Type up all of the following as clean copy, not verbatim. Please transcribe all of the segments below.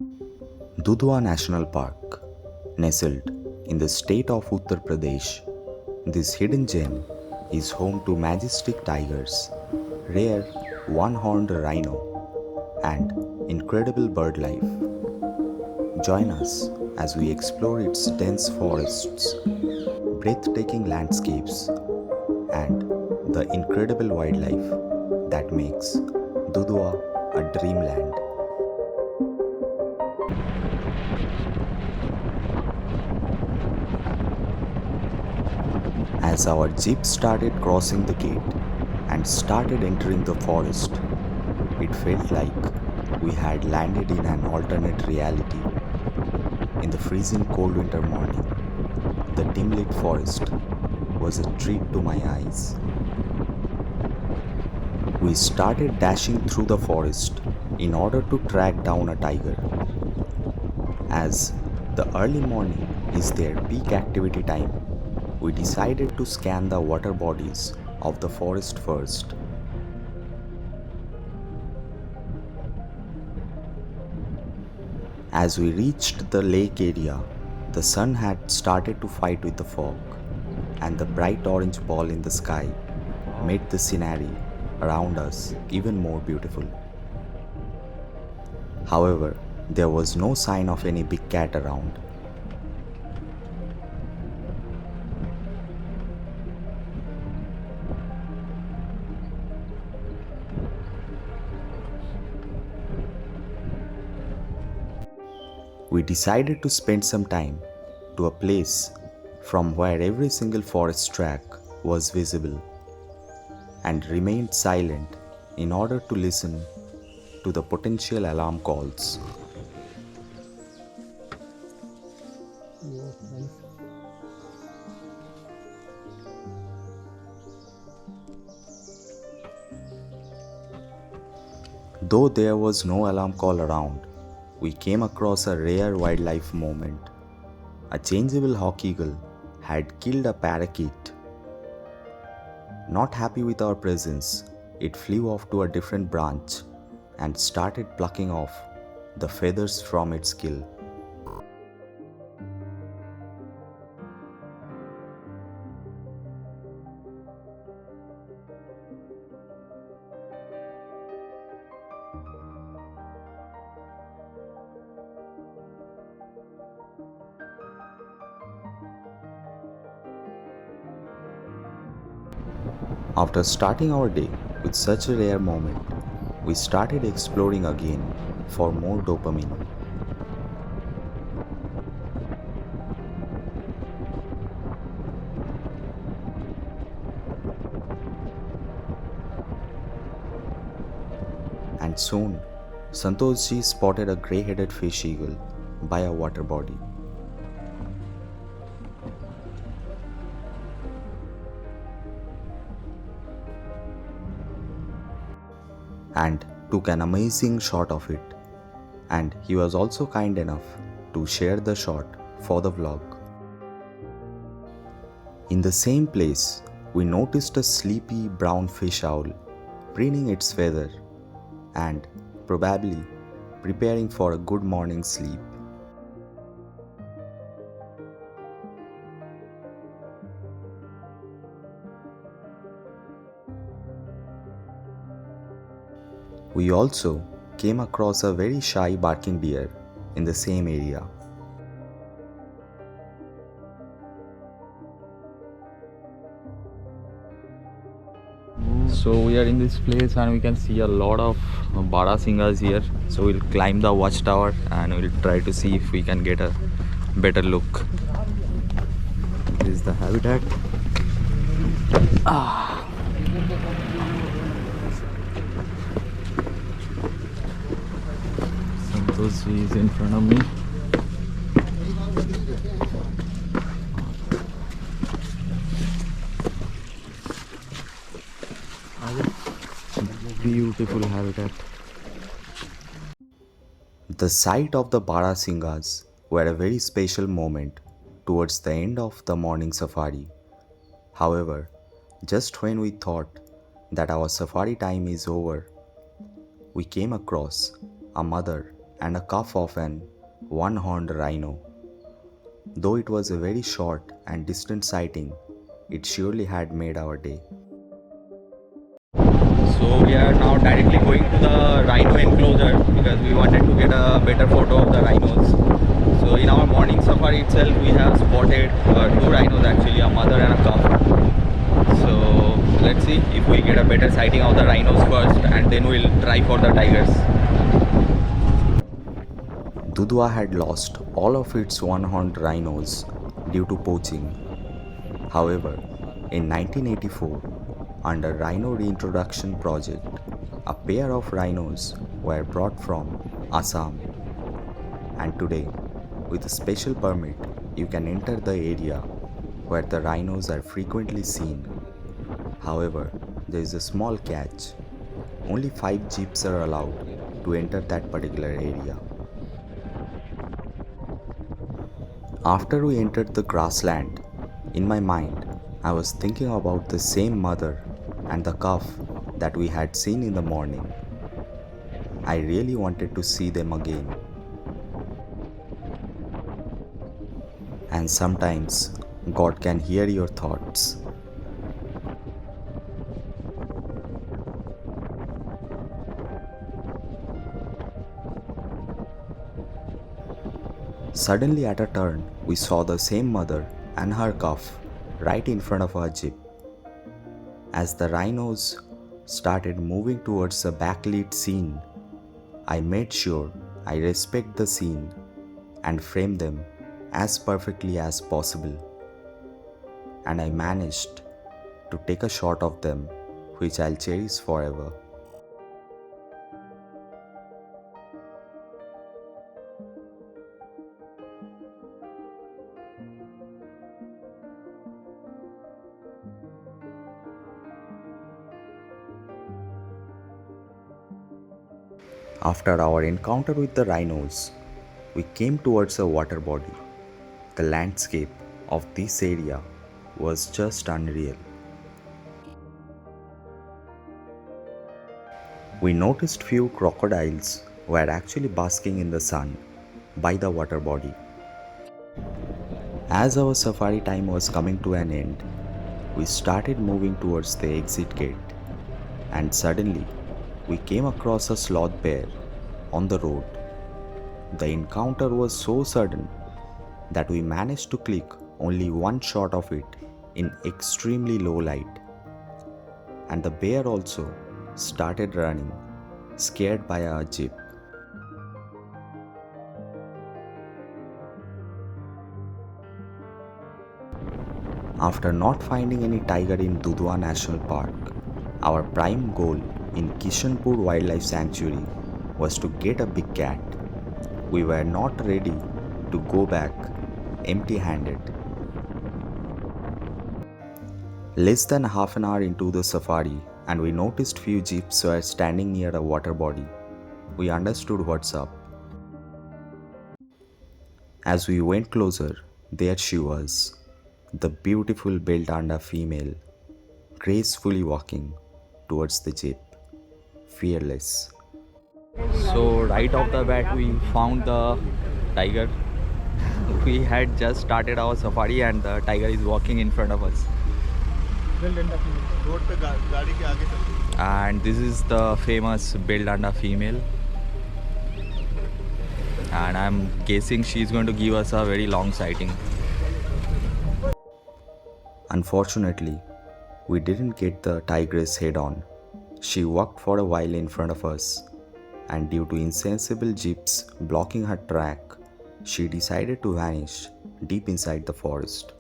Dudhwa National Park, nestled in the state of Uttar Pradesh, this hidden gem is home to majestic tigers, rare one-horned rhino, and incredible bird life. Join us as we explore its dense forests, breathtaking landscapes, and the incredible wildlife that makes Dudhwa a dreamland. As our jeep started crossing the gate and started entering the forest, it felt like we had landed in an alternate reality. In the freezing cold winter morning, the dim lit forest was a treat to my eyes. We started dashing through the forest in order to track down a tiger. As the early morning is their peak activity time, we decided to scan the water bodies of the forest first. As we reached the lake area, the sun had started to fight with the fog, and the bright orange ball in the sky made the scenery around us even more beautiful. However, there was no sign of any big cat around. We decided to spend some time to a place from where every single forest track was visible and remained silent in order to listen to the potential alarm calls. Though there was no alarm call around, we came across a rare wildlife moment. A changeable hawk eagle had killed a parakeet. Not happy with our presence, it flew off to a different branch and started plucking off the feathers from its kill. After starting our day with such a rare moment, we started exploring again for more dopamine. And soon, Santoshji spotted a grey-headed fish eagle by a water body. And took an amazing shot of it, and he was also kind enough to share the shot for the vlog. In the same place, we noticed a sleepy brown fish owl preening its feather and probably preparing for a good morning sleep. We also came across a very shy barking deer in the same area. So we are in this place and we can see a lot of barasingas here. So we'll climb the watchtower and we'll try to see if we can get a better look. This is the habitat. Santoshi is in front of me. Beautiful habitat. The sight of the barasingas were a very special moment towards the end of the morning safari. However, just when we thought that our safari time is over, we came across a mother and a calf of an one-horned rhino. Though it was a very short and distant sighting, it surely had made our day. So we are now directly going to the rhino enclosure because we wanted to get a better photo of the rhinos. So in our morning safari itself we have spotted two rhinos, actually a mother and a calf. So let's see if we get a better sighting of the rhinos first and then we'll try for the tigers. Dudhwa had lost all of its one-horned rhinos due to poaching. However, in 1984, under Rhino Reintroduction Project, a pair of rhinos were brought from Assam. And today, with a special permit, you can enter the area where the rhinos are frequently seen. However, there is a small catch. Only 5 jeeps are allowed to enter that particular area. After we entered the grassland, in my mind, I was thinking about the same mother and the calf that we had seen in the morning. I really wanted to see them again. And sometimes God can hear your thoughts. Suddenly at a turn, we saw the same mother and her calf right in front of our jeep. As the rhinos started moving towards the backlit scene, I made sure I respect the scene and frame them as perfectly as possible. And I managed to take a shot of them, which I'll cherish forever. After our encounter with the rhinos, we came towards a water body. The landscape of this area was just unreal. We noticed few crocodiles were actually basking in the sun by the water body. As our safari time was coming to an end, we started moving towards the exit gate, and suddenly we came across a sloth bear on the road. The encounter was so sudden that we managed to click only one shot of it in extremely low light. And the bear also started running, scared by our jeep. After not finding any tiger in Dudhwa National Park, our prime goal in Kishanpur Wildlife Sanctuary was to get a big cat. We were not ready to go back empty-handed. Less than half an hour into the safari, and we noticed few jeeps were standing near a water body. We understood what's up. As we went closer, there she was, the beautiful built-under female, gracefully walking towards the jeep, fearless. So right off the bat we found the tiger. We had just started our safari and the tiger is walking in front of us. And this is the famous build under female, and I'm guessing she's going to give us a very long sighting. Unfortunately, we didn't get the tigress head on. She walked for a while in front of us, and due to insensible jeeps blocking her track, she decided to vanish deep inside the forest.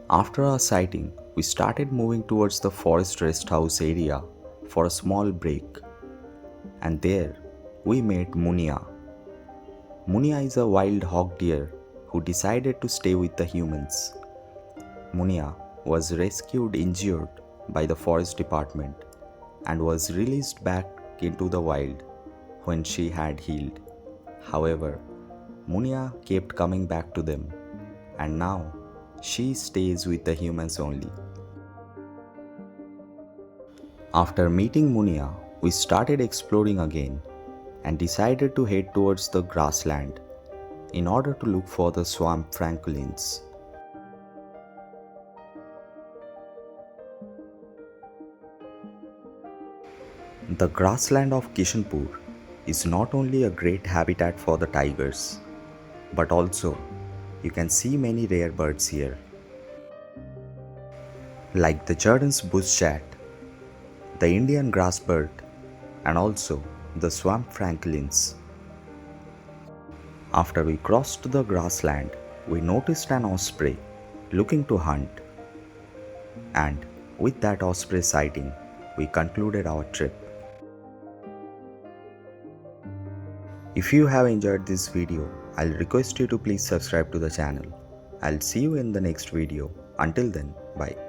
After our sighting, we started moving towards the forest rest house area for a small break. And there, we met Munia. Munia is a wild hog deer who decided to stay with the humans. Munia was rescued injured by the forest department and was released back into the wild when she had healed. However, Munia kept coming back to them, and now she stays with the humans only. After meeting Munia, we started exploring again and decided to head towards the grassland in order to look for the swamp francolins. The grassland of Kishanpur is not only a great habitat for the tigers, but also you can see many rare birds here, like the Jordan's bush chat, the Indian grass bird, and also the swamp francolins. After we crossed the grassland, we noticed an osprey looking to hunt, and with that osprey sighting, we concluded our trip. If you have enjoyed this video, I'll request you to please subscribe to the channel. I'll see you in the next video. Until then, bye.